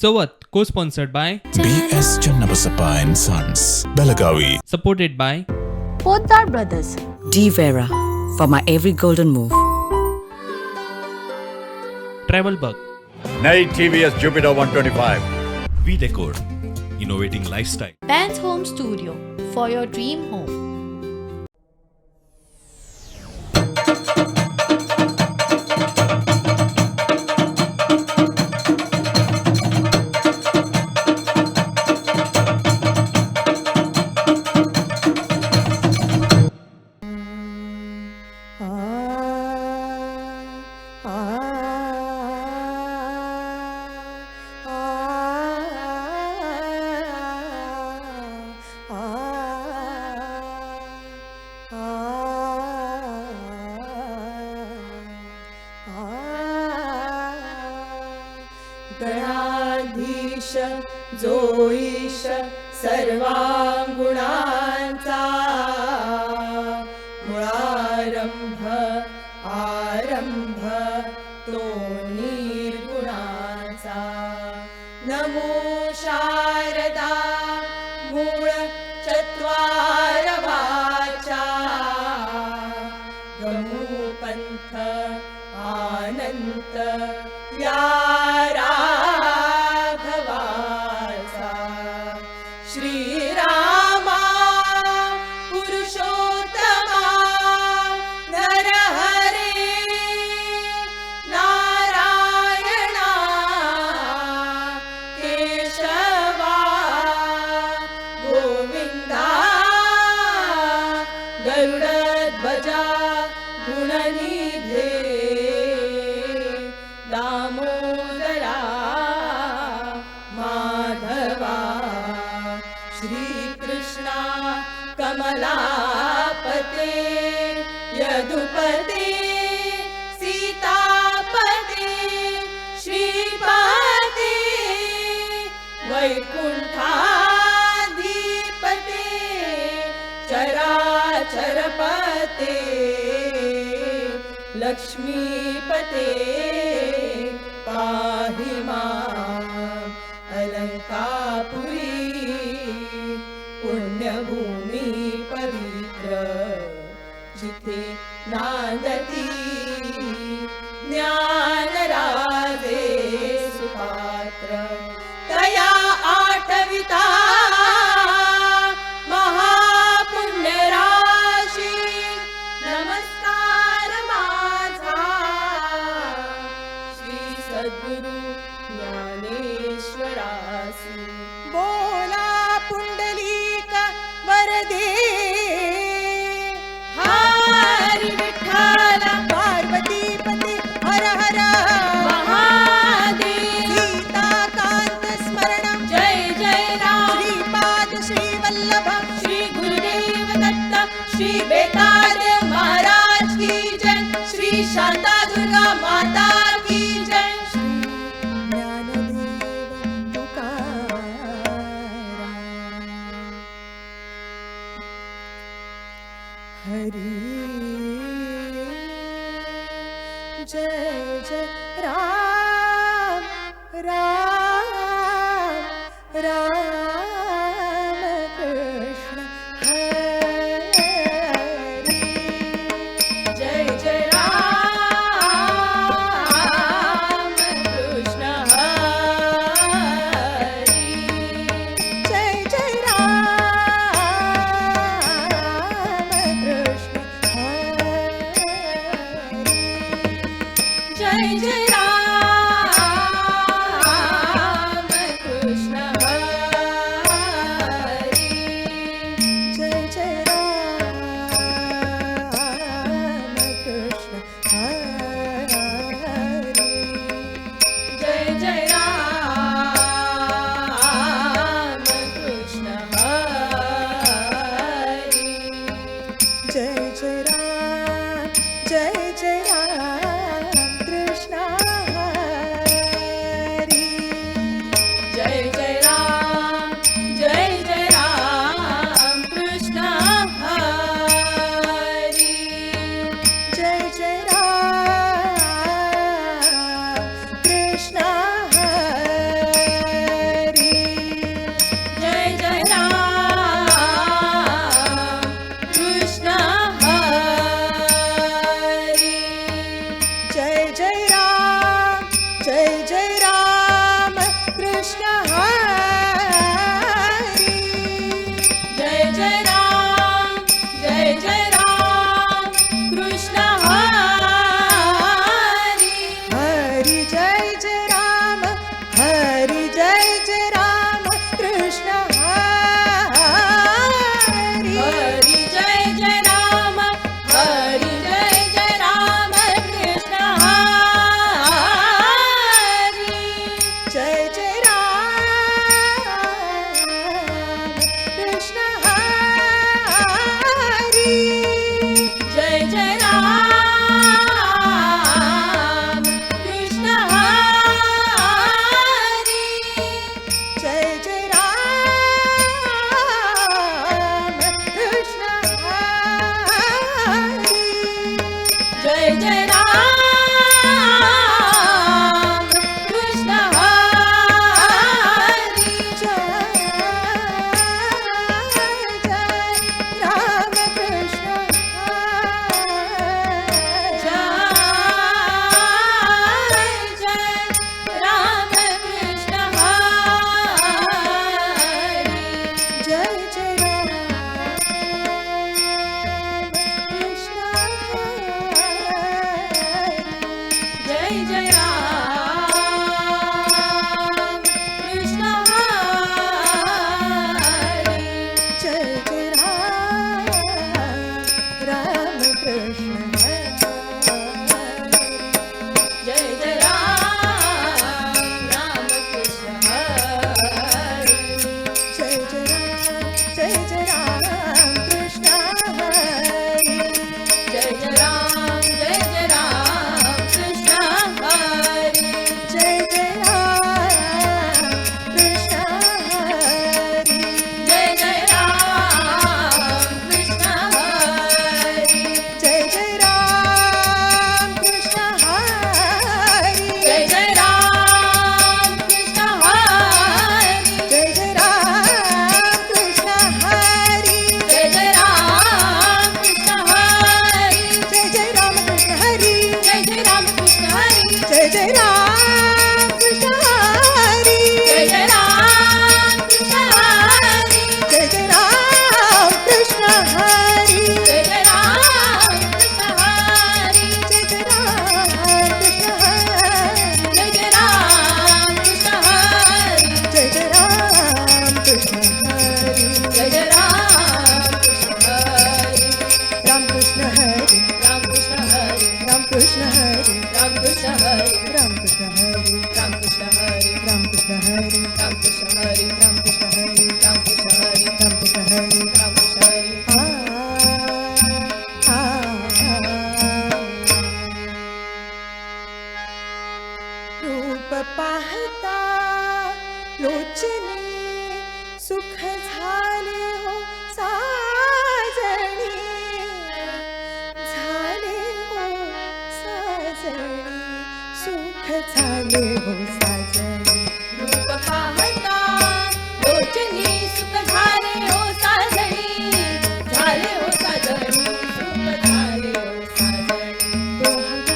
Sowat, co-sponsored by BS Channabasappa and Sons, Belagavi. supported by Poddar Brothers. D Vera for my every golden move. Travelbug, नई TVS Jupiter 125. V-Decor, innovating lifestyle. Ben's Home Studio for your dream home. गणाधीश जो ईश सर्वांगुणांचा मुळारंभ आरंभ तो निर्गुणाचा नमो शारदा मूळ चत्वार वाचा गमू पंथ आनंत या राघवाचा श्रीरामा पुरुषोत्तमा नरहरे नारायणा केशवा गोविंदा गरुडध्वजा गुणनिधे दामोदरा माधवा श्रीकृष्णा कमलापते यदुपते सीतापते श्रीपते वैकुंठाधिपते चराचरपते लक्ष्मीपते पाहि मां अलंकापुरी पुण्यभूमी पवित्र जिथे नांदती ज्ञानराजे सुपात्र तया आठविता महापुण्यराशी नमस्कार माझा श्री सद्गुरु ज्ञानेश्वरासी बोला पुंडलिक वरदे हरी विठ्ठल पार्वती पती हर हर महादेव सीताकांत स्मरणं जय जय राम श्रीपाद श्री वल्लभ श्री गुरुदेव दत्त श्री बेतादेव महाराज की जय श्री शांता दुर्गा माता की जय श्री ज्ञानदेव तुकाराम कृष्ण हरी जय जय राम कृष्ण हरी हरी जय जय राम हरी जय जय राम कृष्ण हरी हरी जय जय राम हरी जय जय राम कृष्ण हरी जय जय राम कृष्ण हरी जय जय राम कृष्ण हरी जय जय राम कृष्ण हरी जय जय राम कृष्ण हरी जय जय राम कृष्ण जय जय राम कृष्ण जय जय राम कृष्ण जय जय राम कृष्ण जय जय राम कृष्ण जय जय राम कृष्ण जय जय राम कृष्ण जय जय राम कृष्ण जय जय राम कृष्ण जय जय राम कृष्ण जय जय राम कृष्ण हरी जय जय राम कृष्ण हरी जय जय राम कृष्ण हरी जय जय राम कृष्ण हरी जय जय राम कृष्ण हरी जय जय राम कृष्ण हरी जय जय राम कृष्ण हरी जय जय राम कृष्ण हरी जय जय राम कृष्ण हरी जय जय राम कृष्ण हरी राम कृष्ण हरी राम कृष्ण हरी राम कृष्ण हरी राम कृष्ण हरी राम कृष्ण हरी राम कृष्ण हरी राम कृष्ण हरी राम कृष्ण हरी राम कृष्ण हरी राम कृष्ण हरी राम कृष्ण हरी रूप पाहता लोचनी सुख झाले हो साजणी झाले हो साजणी सुख झाले हो साजणी रूप पाहता लोचनी सुख झाले हो साजणी झाले हो साजणी सुख झाले हो साजणी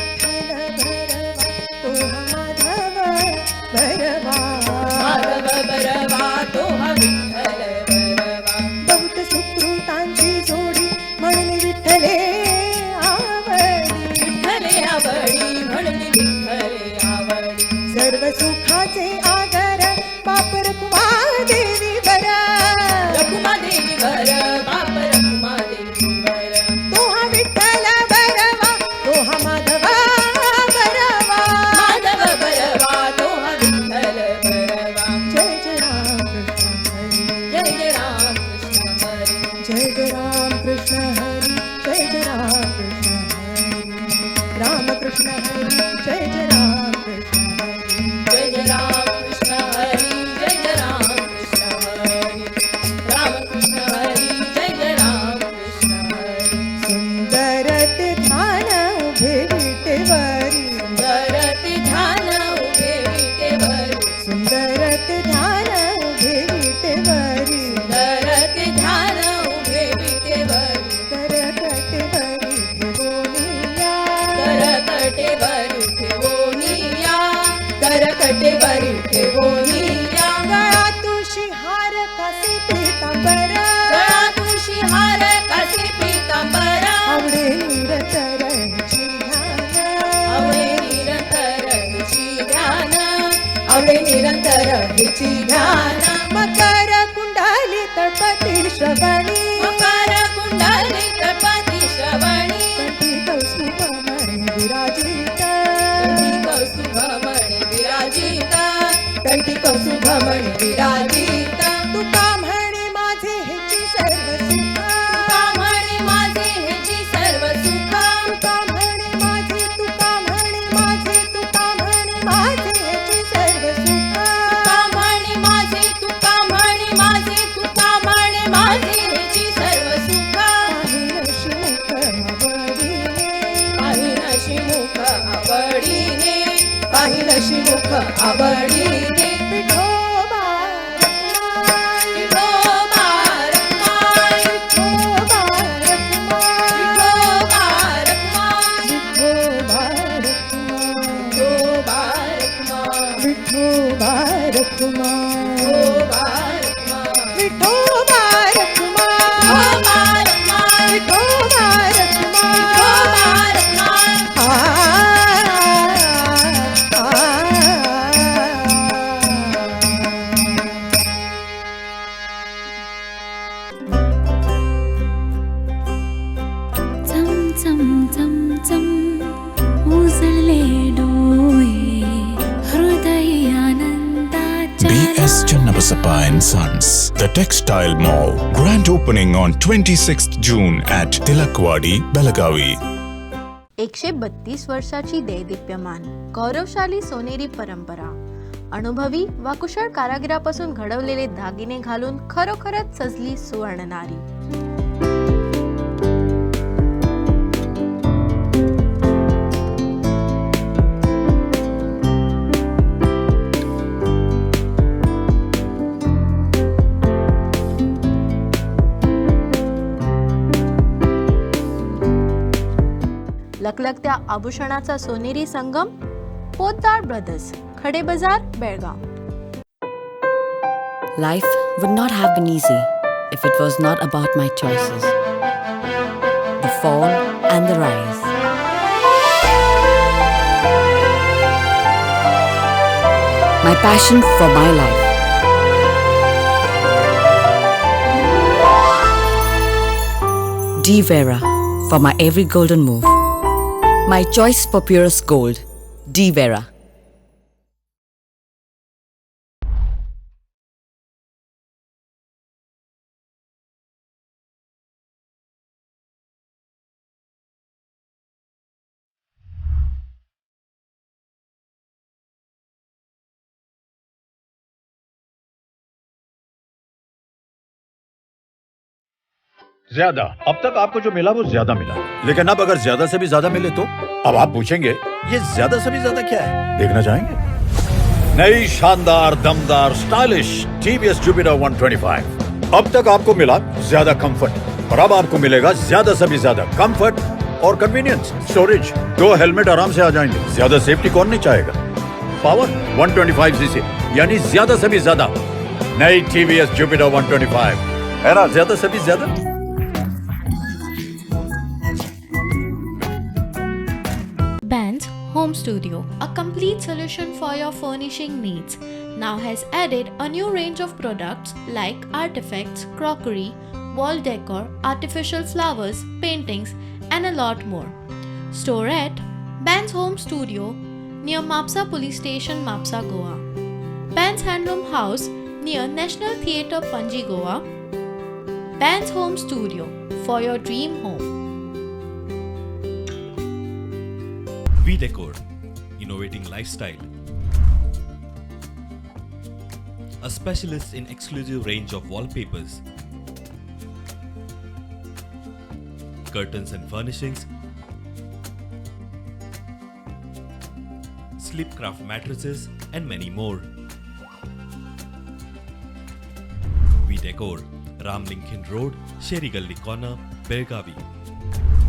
माधव बरवा तोहा विठ्ठल बरवा बहुत सुकृतांची जोडी म्हणून विठ्ठले आवडी विठ्ठले आवडी म्हणून विठ्ठले आवडी सर्व सुखाचे आगर बाप रखुमा देवी बर रखुमा देवी बर बाप रखुमा देवी बर तोहा विठ्ठल बरवा तोहा माधव बरवा माधव बरवा तोहा विठ्ठल बरवा जय जय राम कृष्ण हरी जय जय राम कृष्ण हरी जय जय राम कृष्ण हरी जय जय राम कृष्ण हरी राम कृष्ण हरी जय जय राम कृष्ण हरी जय जय राम कृष्ण हरी जय जय राम घ्यायची ध्यान मकर कुंडली तळपती श्रवणी मकर कुंडली तळपती श्रवणी कंठी कौस्तुभमणी विराजित कंठी कौस्तुभमणी विराजित कंठी कौस्तुभमणी विराजित तुका म्हणे माझे हेची सर्व सुख तुका म्हणे माझे हेची सर्व सुख तुका म्हणे माझे तुका म्हणे माझे तुका म्हणे माझे हेची सर्व सुख तुका म्हणे माझे तुका म्हणे माझे तुका म्हणे माझे हेची सर्व सुख पाहिलशी मुख आवडीने पाहिलशी मुख आवडीने विठोबा रखमाई विठोबा रखमाई विठोबा रखमाई विठोबा रखमाई विठोबा रखमाई विठोबा रखमाई विठोबा चम चम चम चम उजळले डोळे हृदय आनंदाच्या B.S. Channabasappa and Sons, The Textile Mall. Grand opening on 26th June at Tilakwadi, Belagavi. 132 वर्षाची दैदिप्यमान गौरवशाली सोनेरी परंपरा, अनुभवी व कुशल कारागिरापासून घडवलेले दागिने घालून खरोखरच सजली सुवर्ण नारी. लखलखत्या आभूषणाचा सोनेरी संगम, पोद्दार ब्रदर्स, खडे बाजार, Belgaum. Life would not have been easy if it was not about my choices. The fall and the rise. My passion for my life. D. Vera for my every golden move. My choice for purest gold. D. Vera. ज्यादा अब तक आपको जो मिला वो ज्यादा मिला, लेकिन अब अगर ज्यादा से भी ज्यादा मिले तो अब आप पूछेंगे ये ज्यादा से भी ज्यादा क्या है? देखना चाहेंगे? नई शानदार दमदार स्टाइलिश टीवीएस जुपिटर 125. अब तक आपको मिला ज्यादा कंफर्ट और अब आपको मिलेगा ज्यादा से भी ज्यादा कंफर्ट और कन्वीनियंस. स्टोरेज, 2 हेलमेट आराम से आ जाएंगे. ज्यादा सेफ्टी कौन नहीं चाहेगा? पावर 125 सीसी यानी ज्यादा से भी ज्यादा. नई टीवीएस जुपिटर 125 है ना, ज्यादा से भी ज्यादा. Ben's Home Studio, a complete solution for your furnishing needs, now has added a new range of products like artifacts, crockery, wall decor, artificial flowers, paintings, and a lot more. Store at Ben's Home Studio near Mapsa Police Station, Mapsa, Goa. Ben's Handloom House near National Theatre, Panji, Goa. Ben's Home Studio for your dream home. We Decor, innovating lifestyle. A specialist in exclusive range of wallpapers, curtains and furnishings, slipcraft mattresses, and many more. We Decor, Ram Lincoln Road, Sheri Galli Corner, Belgavi.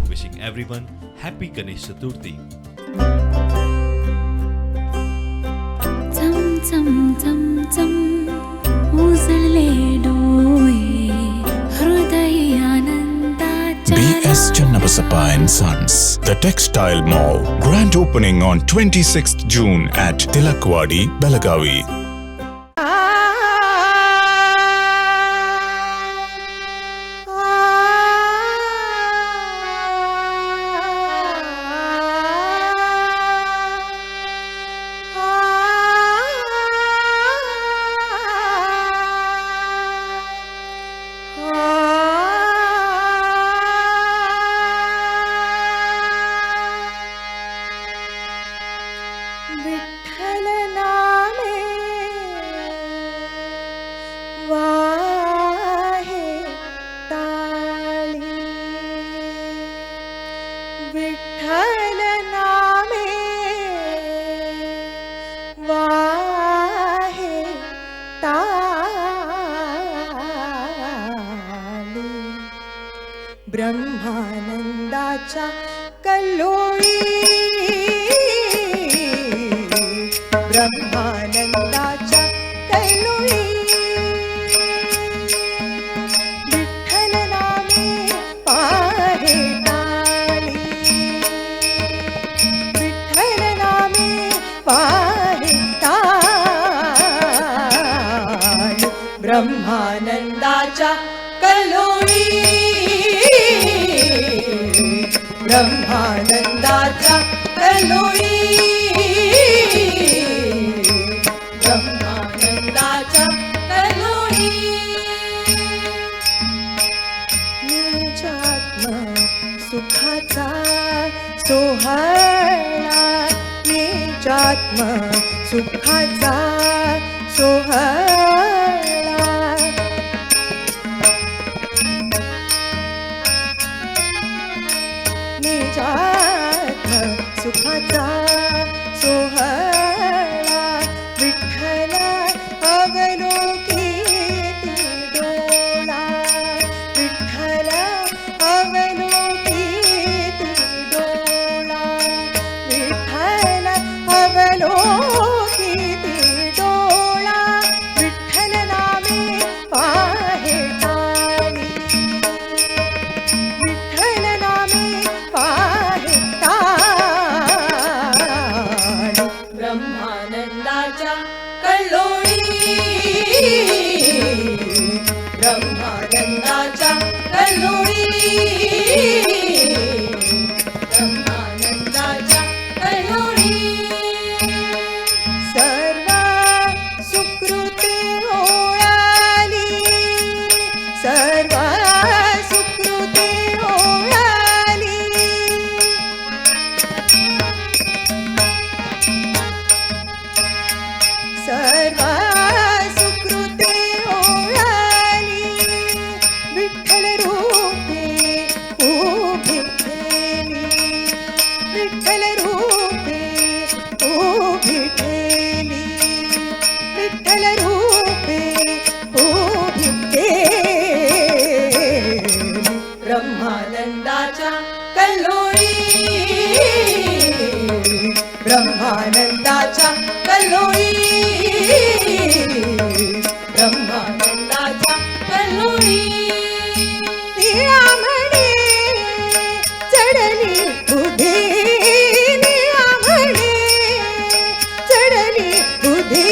Wishing everyone happy Ganesh Chaturthi. चम चम चम चम उजळले डोळे हृदय आनंदाच्या B.S. Channabasappa and Sons, The Textile Mall. Grand opening on 26th June at Tilakwadi, Belagavi. वाहे ताळी विठ्ठल नामे वाहे ताळी ब्रह्मानंदाच्या कल्लोळी ब्रह्मानंदाच्या कल्लोळी विठ्ठल नामे वाहे ताळी विठ्ठल नामे वाहे ताळी ब्रह्मानंदाच्या कल्लोळी ब्रह्मानंदाच्या कल्लोळी ब्रह्मानंदाच्या कल्लोळी निजात्म सुखाचा सोहळा निजात्म सुखाचा सोहळा निजात्म सुखाचा सोहळा विठ्ठल अवलोकिती डोळा विठ्ठल अवलोकिती डोळा विठ्ठल अवलोकिती डोळा विठ्ठल नामे वाहे ताळी विठ्ठल नामे वाहे ताळी ब्रह्मानंदाच्या कल्लोळी ब्रह्मानंदाच्या कल्लोळी ब्रह्मानंदाच्या कल्लोळी सर्व सुकृती ओळाली सर्व सुकृती ओळाली सर्व सुकृती ओळाली विठ्ठल रूपी उभी ठेली विठ्ठल रूपी उभी ठेली विठ्ठल रूपी उभी ठेली ब्रह्मानंदाच्या कल्लोळी ब्रह्मानंदाच्या कल्लोळी ब्रह्मानंदाच्या कल्लोळी निळामणे चढली बुधी निळामणे चढली बुधी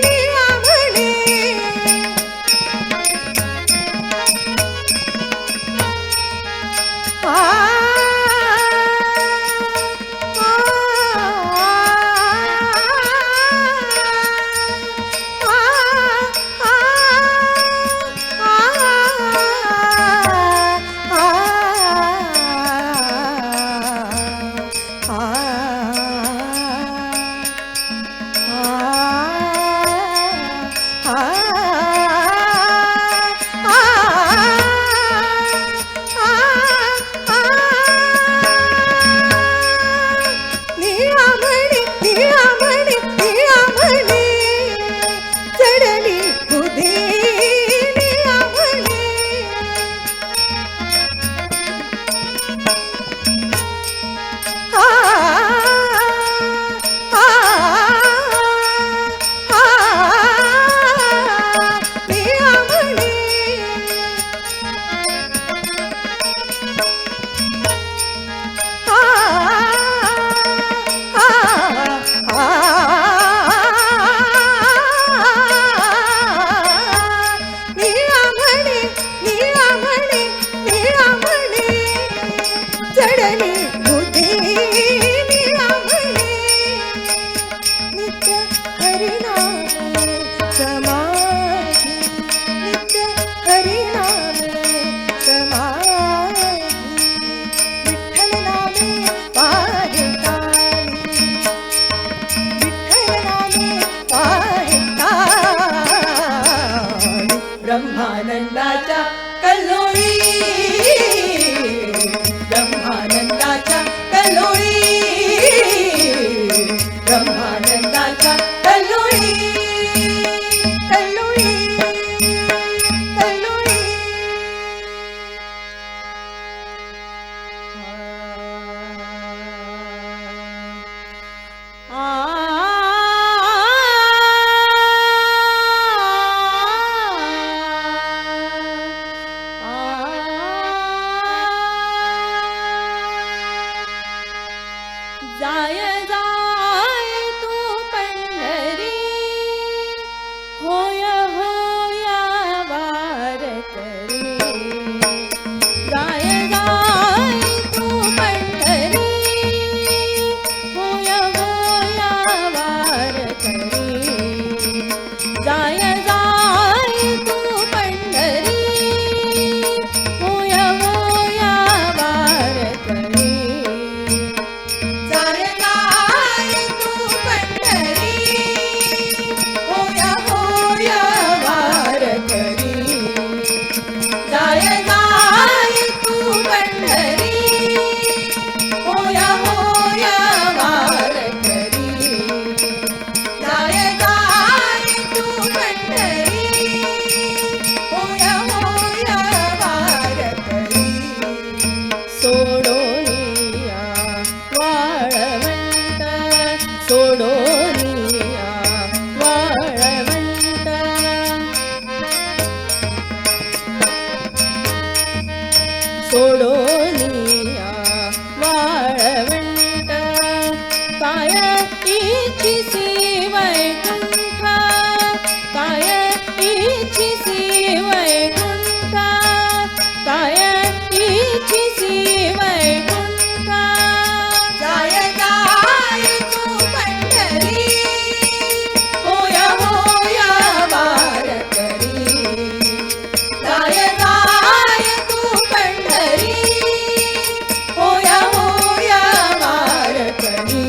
निळामणे निळामणे निळामणे निळामणे चढली बुधी निळामणे ब्रह्मानंदाच्या कल्लोळी ब्रह्मानंदाच्या कल्लोळी ब्रह्मानंदाच्या कल्लोळी कल्लोळी कल्लोळी जाय जाय तू पंढरी होय होया वारकरी जाय जाय तू पंढरी होय होया वारकरी जाय जाय तू पंढरी होय होया वारकरी जाय जाय तू पंढरी होया होया वारकरी जाय जाय तू पंढरी होया होया वारकरी जाय जाय तू पंढरी होया होया वारकरी सोडोनिया वाळवंट सोडोनिया वाळवंट सोडोनिया वाळवंट काय इच्छिसी वैकुंठ काय इच्छिसी वैकुंठ काय इच्छिसी वैकुंठ जाय जाय तू पंढरी होया होया वारकरी जाय जाय तू पंढरी होया होया वारकरी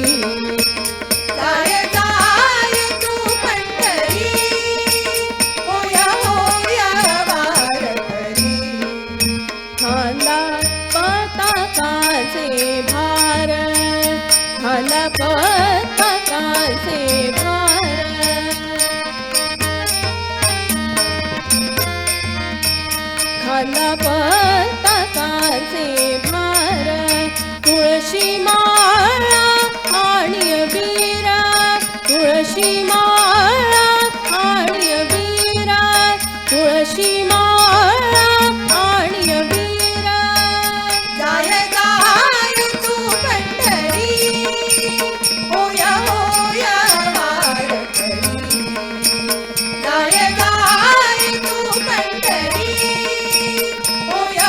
जाय जाय तू पंढरी होया होया वारकरी खांदा पताकाचे भार खांदा पताकाचे भार खांदा पताकाचे भार तुळशी माळा आणि बीरा तुळशी माळा आणि बीरा तुळशी माळा आणि बीरा जाय जाय तू पंढरी होया होया वारकरी जाय जाय तू पंढरी होया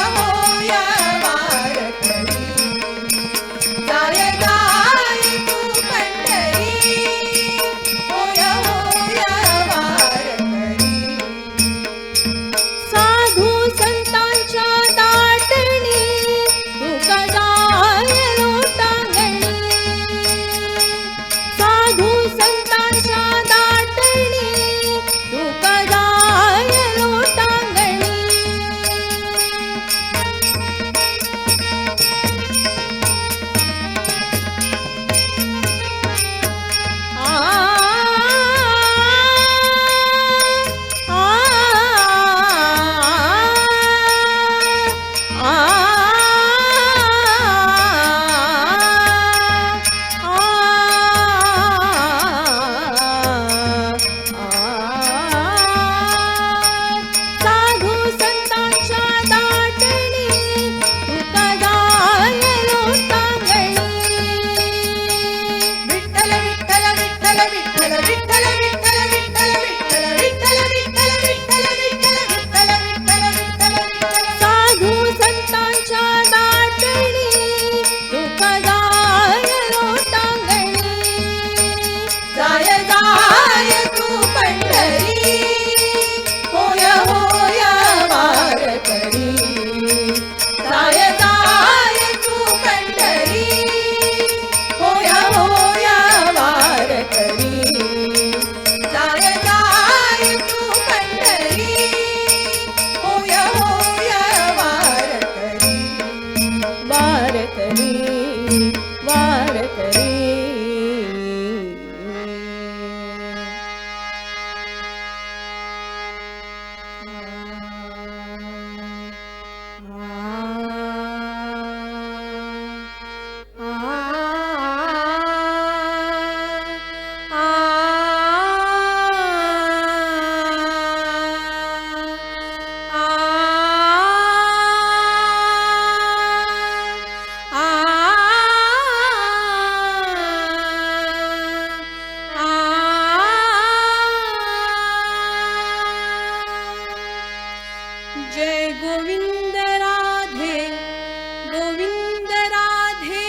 जय गोविंद राधे गोविंद राधे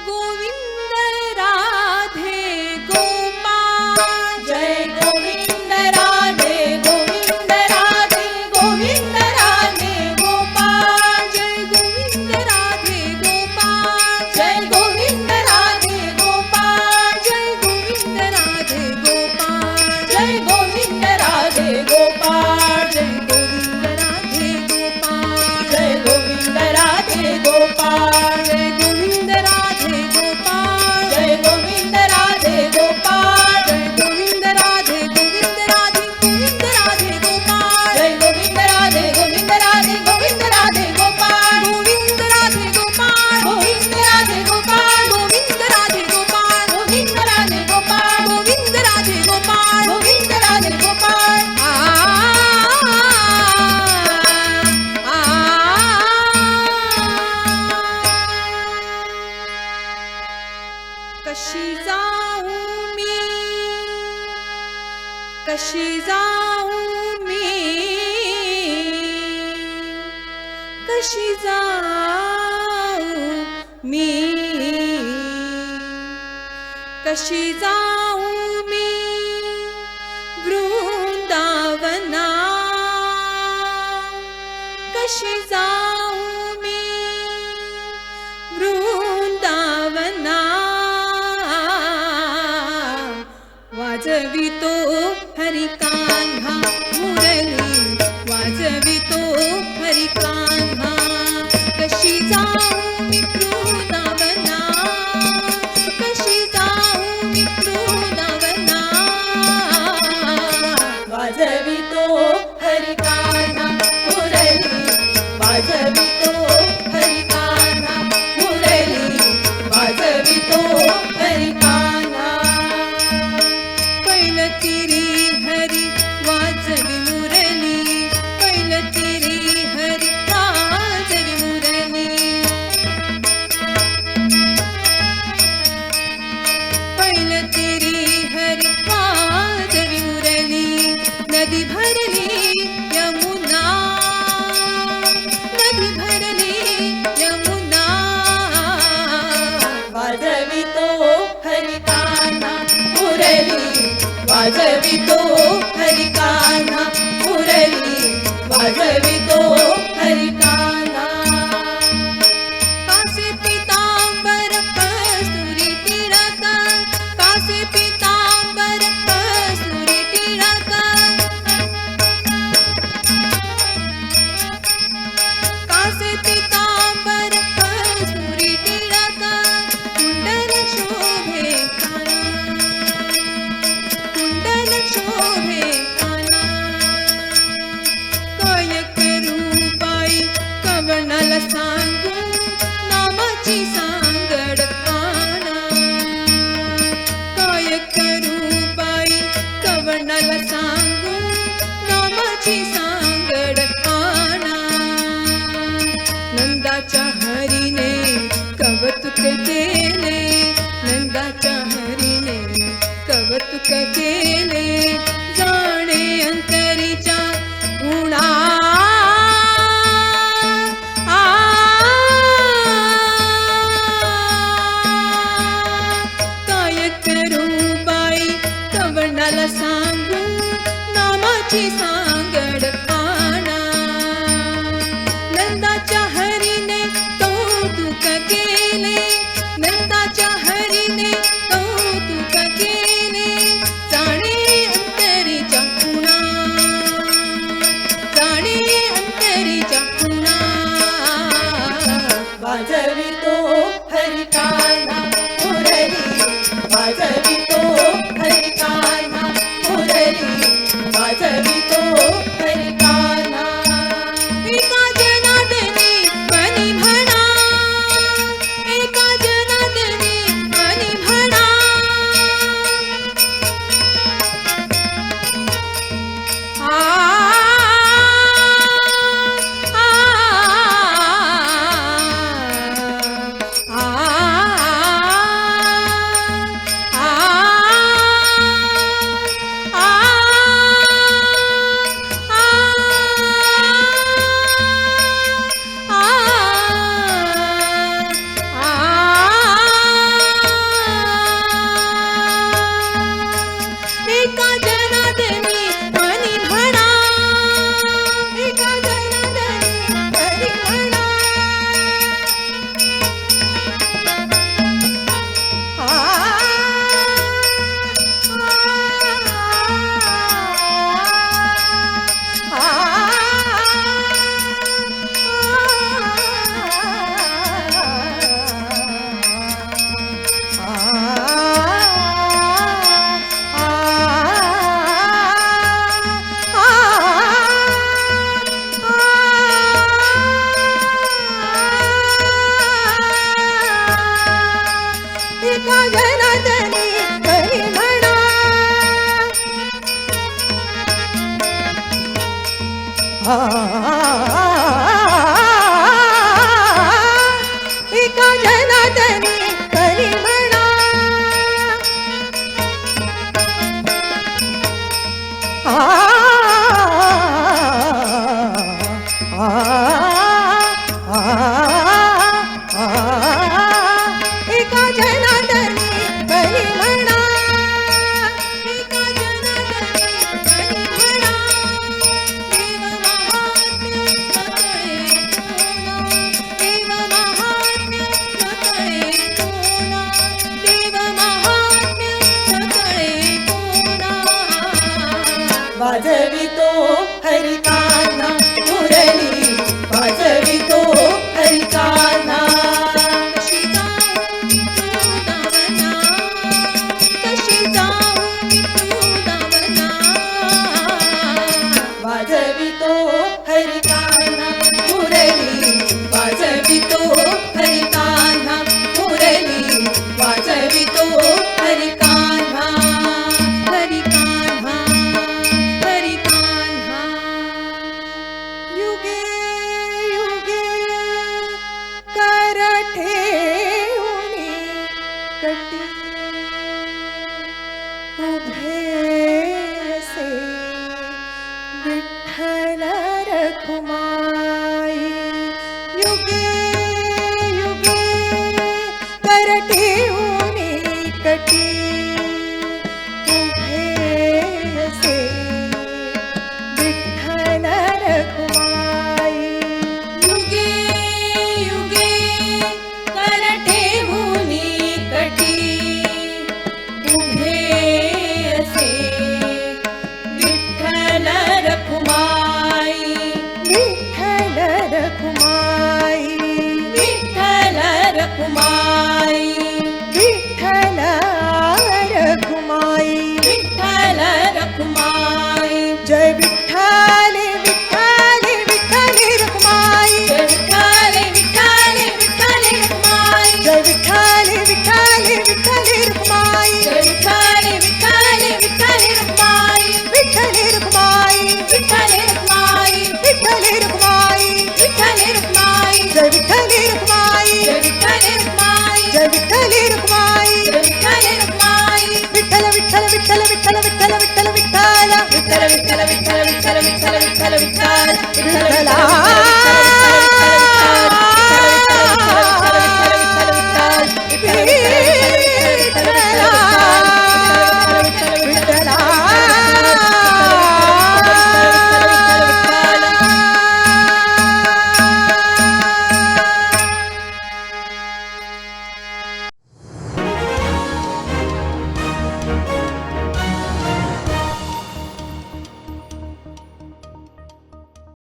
गोविंद राधे गोपाल जय गोविंद राधे गोविंद राधे गोविंद राधे गोपाल जय गोविंद राधे गोपाल जय गोविंद राधे गोपाल जय गोविंद राधे गोपाल जय गोविंद राधे गोपाल जय गोविंद राधे गोपाल जय गोविंद राधे गोपाल जय गोविंद राधे गोपाल जय गोविंद राधे गोपाल जय गोविंद राधे गोविंद राधे गोविंद राधे गोपाल जय गोविंद राधे गोविंद राधे गोविंद राधे गोपाल गोविंद राधे गोपाल गोविंद राधे गोपाल गोविंद राधे गोपाल गोविंद राधे गोपाल गोविंद राधे गोपाल गोविंद राधे गोपाल कशी जाऊ मी कशी जाऊ मी कशी जाऊ मी कशी जाऊ मी वृंदावना कशी जाऊ मी वृंदावना वाजवितो हरी कान्हा मुरली वाजवितो हरी कान्हा कशी जाऊ मी वृंदावना कशी जाऊ मी वृंदावना वाजवितो हरी कान्हा मुरली वाजवितो हरी कान्हा मुरली वाजवितो हरी कान्हा पैलतिरी हरी वाजवी मुरली पैलतिरी हरी वाजवी मुरली पैलतिरी हरी वाजवी मुरली नदी भरली यमुना नदी भरली यमुना वाजवितो हरी कान्हा मुरली वाजवितो हरी कान्हा मुरली वाजवितो हरी कान्हा कासे पीतांबर कस्तुरी टिळक कासे पीतांबर कस्तुरी टिळक कासे पीतांबर कस्तुरी टिळक कुंडल शोभे काना कुंडल शोभे काना काय करू बाई कवनाला सांगू नामाची सांगड काना काय करू बाई कवनाला सांगू नामाची सांगड काना नंदाच्या हरीने कवतुक केले नंदाच्या हरीने कवतुक केले जाणे अंतरीच्या उणा काय करू बाई कवनाला सांगू नामाची सांगड काना नंदाच्या हरीने कौतुक केले नंदाच्या हरीने कौतुक केले जाणे अंतरीच्या खुणा जाणे अंतरीच्या खुणा वाजवितो हरी कान्हा मुरली वाजवितो हरी कान्हा मुरली वाजवितो एका जनार्दनी करी म्हणा एका जनार्दनी करी म्हणा एका जनार्दनी करी म्हणा देव महात्म्य सकळे कोणा वाजवितो हरिकान्हा मुरली वाजवितो हरिकान्हा कशी जाऊ मी वृंदावना वाजवितो हरिकान्हा मुरली वाजवितो हरिकान्हा मुरली वाजवितो हरिकान्हा हरिकान्हा हरिकान्हा युगे युगे कर ठेवणी कटी उभे से विठ्ठल रखुमाई युगे युगे कर ठेवणी कटी उभे से विठ्ठल रखुमाई युगे युगे कर ठेवणी कटी उभे असे विठ्ठल रखुमाई विठ्ठल रखुमाई विठ्ठल रखुमाई विठ्ठल रखुमाई विठ्ठल रखुमाई जय विठ्ठल विठ्ठल विठ्ठल रखुमाई जय विठ्ठल विठ्ठल विठ्ठल रखुमाई जय विठ्ठल विठ्ठल विठ्ठल रखुमाई जय विठ्ठल विठ्ठल विठ्ठल रखुमाई विठ्ठल रखुमाई विठ्ठल रखुमाई विठ्ठल रखुमाई विठ्ठल रखुमाई जय विठ्ठल रखुमाई जय विठ्ठल रखुमाई जय विठ्ठल रखुमाई जय विठ्ठल रखुमाई विठ्ठल विठ्ठल विठ्ठल विठ्ठल विठ्ठल विठ्ठल विठ्ठल विठ्ठल विठ्ठल विठ्ठल विठ्ठल विठ्ठल विठ्ठल विठ्ठल विठ्ठल